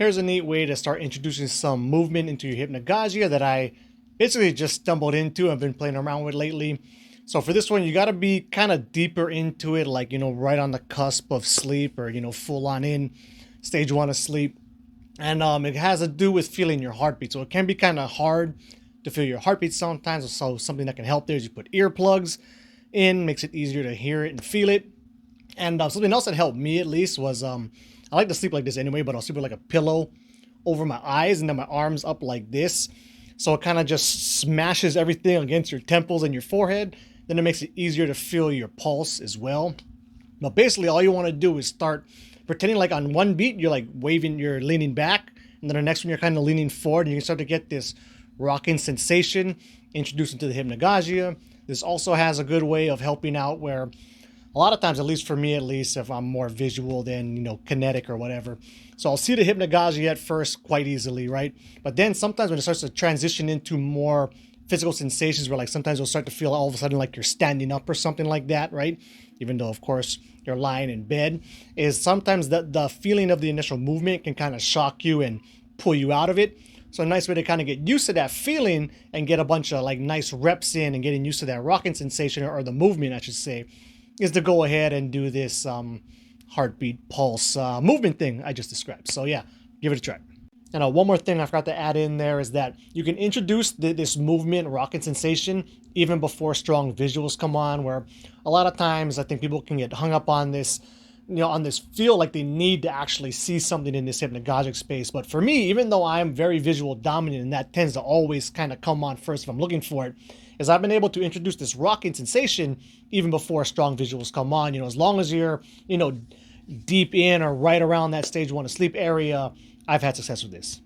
here's a neat way to start introducing some movement into your Hypnagogia that I basically just stumbled into and been playing around with lately. So for this one, you got to be kind of deeper into it, like, right on the cusp of sleep or, full on in stage one of sleep. And it has to do with feeling your heartbeat. So it can be kind of hard to feel your heartbeat sometimes. So something that can help there is you put earplugs in, makes it easier to hear it and feel it. And something else that helped me at least was I like to sleep like this anyway, but I'll sleep with like a pillow over my eyes and then my arms up like this. So it kind of just smashes everything against your temples and your forehead. Then it makes it easier to feel your pulse as well. But basically all you want to do is start pretending like on one beat you're like waving, you're leaning back, and then the next one you're kind of leaning forward, and you can start to get this rocking sensation introduced into the Hypnagogia. This also has a good way of helping out where a lot of times, at least for me at least, if I'm more visual than, kinetic or whatever. So I'll see the Hypnagogia at first quite easily, right? But then sometimes when it starts to transition into more physical sensations where like sometimes you'll start to feel all of a sudden like you're standing up or something like that, right? Even though, of course, you're lying in bed, is sometimes the feeling of the initial movement can kind of shock you and pull you out of it. So a nice way to kind of get used to that feeling and get a bunch of like nice reps in and getting used to that rocking sensation, or the movement, I should say, is to go ahead and do this heartbeat pulse movement thing I just described. So yeah, give it a try. And one more thing I forgot to add in there is that you can introduce this movement rocking sensation even before strong visuals come on, where a lot of times I think people can get hung up on this, on this feel like they need to actually see something in this hypnagogic space. But for me, even though I'm very visual dominant, and that tends to always kind of come on first if I'm looking for it, is I've been able to introduce this rocking sensation even before strong visuals come on. As long as you're, deep in or right around that stage one of sleep area, I've had success with this.